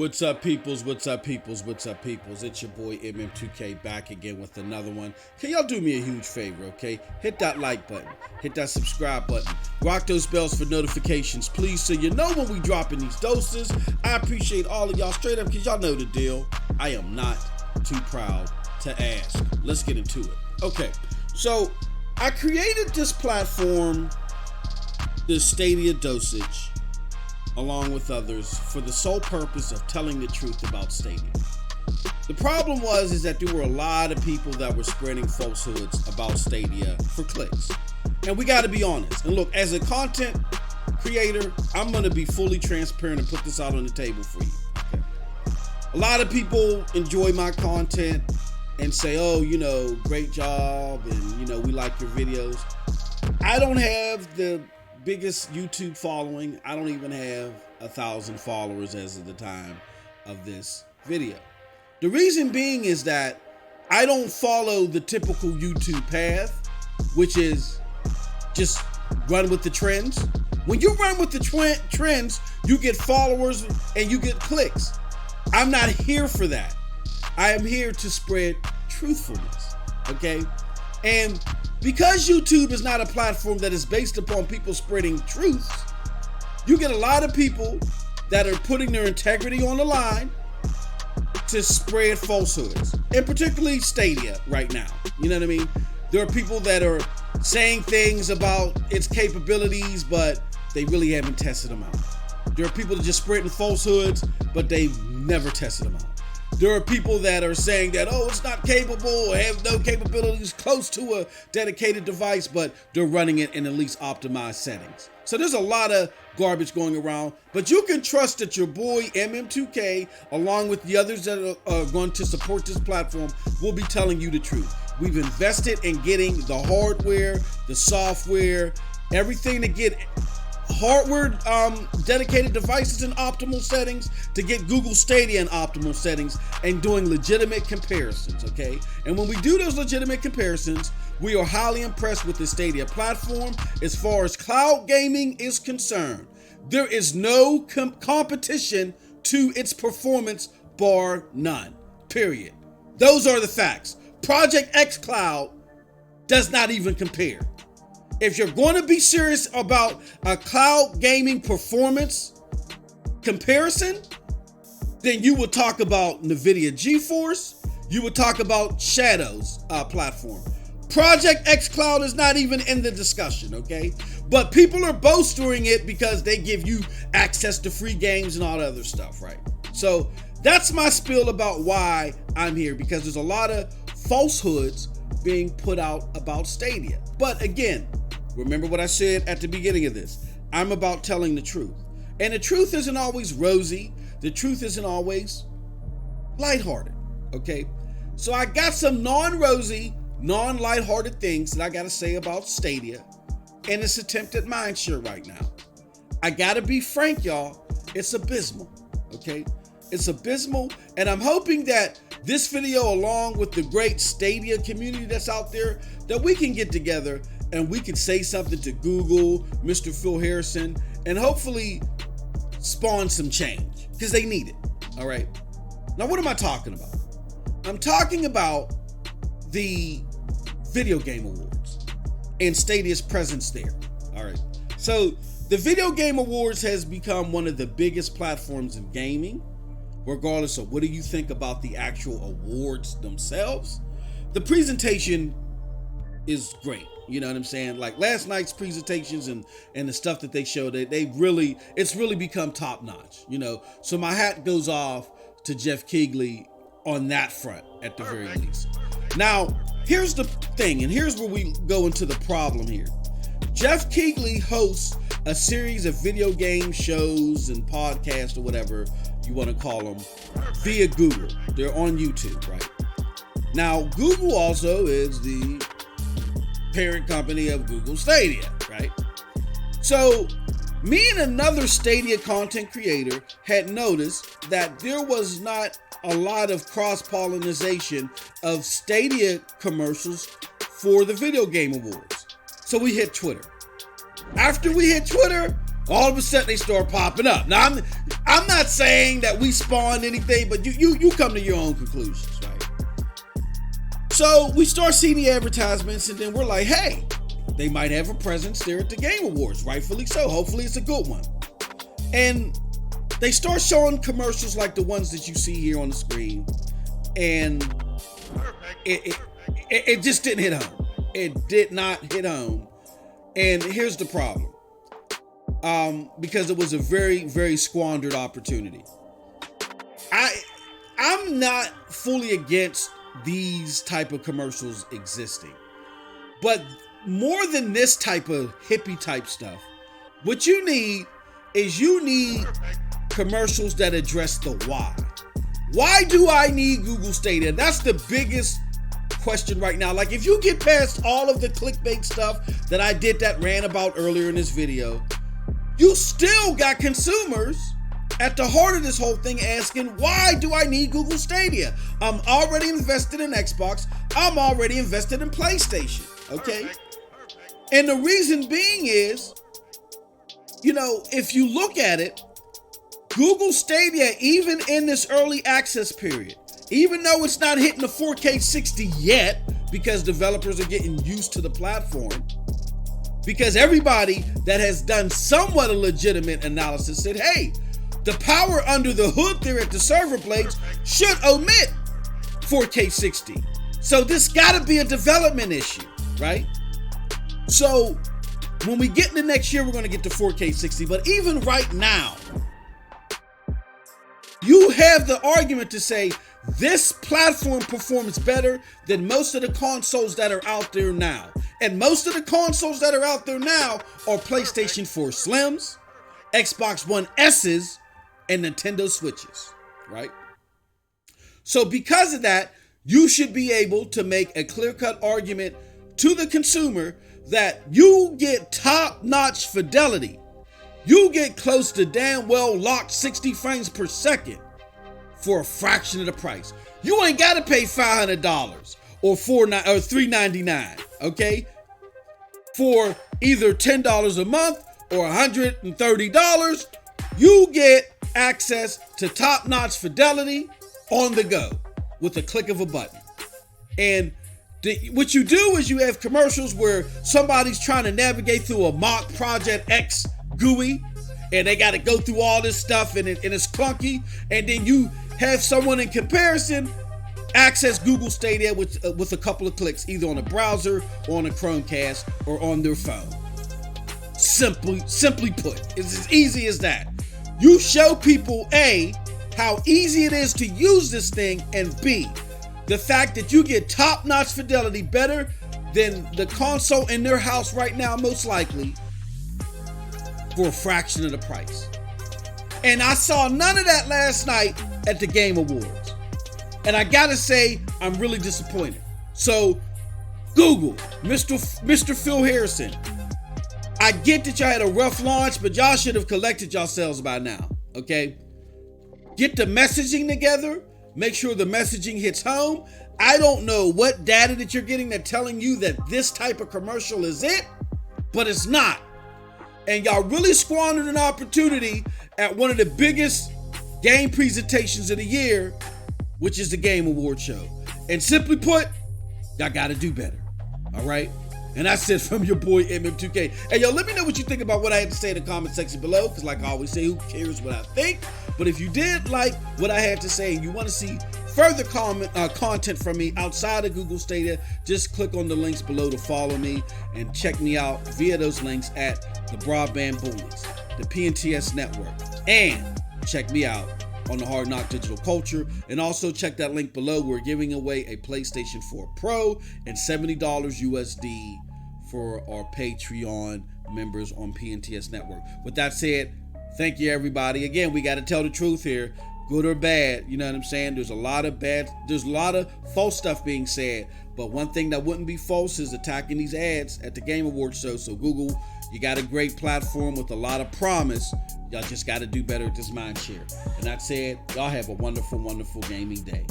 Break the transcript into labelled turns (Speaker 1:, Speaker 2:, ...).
Speaker 1: What's up, peoples? What's up, peoples? What's up, peoples? It's your boy MM2K back again with another one. Can y'all do me a huge favor, okay? Hit that like button, hit that subscribe button, rock those bells for notifications, please, so you know when we dropping these doses. I appreciate all of y'all straight up, because y'all know the deal. I am not too proud to ask. Let's get into it. Okay, so I created this platform, this Stadia dosage, along with others, for the sole purpose of telling the truth about Stadia. The problem is that there were a lot of people that were spreading falsehoods about Stadia for clicks. And we got to be honest. And look, as a content creator, I'm going to be fully transparent and put this out on the table for you. Okay? A lot of people enjoy my content and say, oh, great job, and, we like your videos. I don't have the biggest YouTube following. I don't even have 1,000 followers as of the time of this video. The reason being is that I don't follow the typical YouTube path, which is just run with the trends. When you run with the trends, you get followers and you get clicks. I'm not here for that. I am here to spread truthfulness, okay? And because YouTube is not a platform that is based upon people spreading truths, you get a lot of people that are putting their integrity on the line to spread falsehoods, and particularly Stadia right now. You know what I mean? There are people that are saying things about its capabilities, but they really haven't tested them out. There are people that just spreading falsehoods, but they've never tested them out. There are people that are saying that, oh, it's not capable or have no capabilities close to a dedicated device, but they're running it in at least optimized settings. So there's a lot of garbage going around, but you can trust that your boy MM2K, along with the others that are going to support this platform, will be telling you the truth. We've invested in getting the hardware, the software, everything to get hardware dedicated devices in optimal settings, to get Google Stadia in optimal settings, and doing legitimate comparisons, okay? And when we do those legitimate comparisons, we are highly impressed with the Stadia platform. As far as cloud gaming is concerned, there is no competition to its performance, bar none, period. Those are the facts. Project X Cloud does not even compare. If you're going to be serious about a cloud gaming performance comparison, then you would talk about NVIDIA GeForce, you would talk about Shadow's platform. Project X Cloud is not even in the discussion, okay? But people are bolstering it because they give you access to free games and all that other stuff, right? So that's my spiel about why I'm here, because there's a lot of falsehoods being put out about Stadia. But again, remember what I said at the beginning of this. I'm about telling the truth. And the truth isn't always rosy. The truth isn't always lighthearted, okay? So I got some non-rosy, non-lighthearted things that I got to say about Stadia and its attempt at mindshare right now. I got to be frank, y'all. It's abysmal, okay? It's abysmal, and I'm hoping that this video, along with the great Stadia community that's out there, that we can get together and we can say something to Google, Mr. Phil Harrison, and hopefully spawn some change, because they need it, all right? Now, what am I talking about? I'm talking about the Video Game Awards and Stadia's presence there, all right? So the Video Game Awards has become one of the biggest platforms in gaming, regardless of what do you think about the actual awards themselves. The presentation is great. You know what I'm saying? Like last night's presentations and the stuff that they showed, it's really become top notch, So my hat goes off to Geoff Keighley on that front at the very least. Now, here's the thing, and here's where we go into the problem here. Geoff Keighley hosts a series of video game shows and podcasts, or whatever you want to call them, via Google. They're on YouTube, right? Now, Google also is the parent company of Google Stadia, right? So me and another Stadia content creator had noticed that there was not a lot of cross-pollination of Stadia commercials for the Video Game Awards. So we hit Twitter. After we hit Twitter, All of a sudden they start popping up. Now I'm not saying that we spawned anything, but you come to your own conclusions, right? So we start seeing the advertisements, and then we're like, hey, they might have a presence there at the Game Awards, rightfully so. Hopefully it's a good one. And they start showing commercials like the ones that you see here on the screen, and it just didn't hit home. It did not hit home. And here's the problem. Because it was a very, very squandered opportunity. I'm not fully against these type of commercials existing, but more than this type of hippie type stuff, what you need is commercials that address the why. Why do I need Google Stadia? That's the biggest question right now. Like, if you get past all of the clickbait stuff that I did that ran about earlier in this video, you still got consumers at the heart of this whole thing asking, why do I need Google Stadia? I'm already invested in Xbox. I'm already invested in PlayStation. Okay? And the reason being is, if you look at it, Google Stadia, even in this early access period, even though it's not hitting the 4K 60 yet, because developers are getting used to the platform, because everybody that has done somewhat a legitimate analysis said, hey, the power under the hood there at the server blades should omit 4K 60. So this got to be a development issue, right? So when we get into next year, we're going to get to 4K 60. But even right now, you have the argument to say this platform performs better than most of the consoles that are out there now. And most of the consoles that are out there now are PlayStation 4 Slims, Xbox One S's, and Nintendo Switches, right? So because of that, you should be able to make a clear-cut argument to the consumer that you get top-notch fidelity. You get close to damn well locked 60 frames per second for a fraction of the price. You ain't got to pay $500 or $399, okay? For either $10 a month or $130, you get access to top-notch fidelity on the go with a click of a button. And what you do is you have commercials where somebody's trying to navigate through a mock Project X GUI, and they got to go through all this stuff, and it's clunky, and then you have someone in comparison access Google Stadia with a couple of clicks, either on a browser or on a Chromecast or on their phone. Simply put, it's as easy as that. You show people A, how easy it is to use this thing, and B, the fact that you get top-notch fidelity better than the console in their house right now, most likely, for a fraction of the price. And I saw none of that last night at the Game Awards. And I gotta say, I'm really disappointed. So, Google, Mr. Phil Harrison, I get that y'all had a rough launch, but y'all should have collected yourselves by now, okay? Get the messaging together. Make sure the messaging hits home. I don't know what data that you're getting that's telling you that this type of commercial is it, but it's not. And y'all really squandered an opportunity at one of the biggest game presentations of the year, which is the Game Awards show. And simply put, y'all gotta do better, all right? And that's it from your boy MM2K. Hey, yo, let me know what you think about what I had to say in the comment section below, because like I always say, who cares what I think? But if you did like what I had to say and you want to see further content from me outside of Google Stadia, just click on the links below to follow me and check me out via those links at the Broadband Bullies, the PNTS Network, and check me out on the Hard Knock Digital Culture. And also check that link below. We're giving away a PlayStation 4 Pro and $70 USD for our Patreon members on PNTS Network. With that said, thank you, everybody. Again, we got to tell the truth here, good or bad. You know what I'm saying? There's a lot of false stuff being said. But one thing that wouldn't be false is attacking these ads at the Game Awards show. So Google, you got a great platform with a lot of promise. Y'all just got to do better at this mind share. And that said, y'all have a wonderful, wonderful gaming day.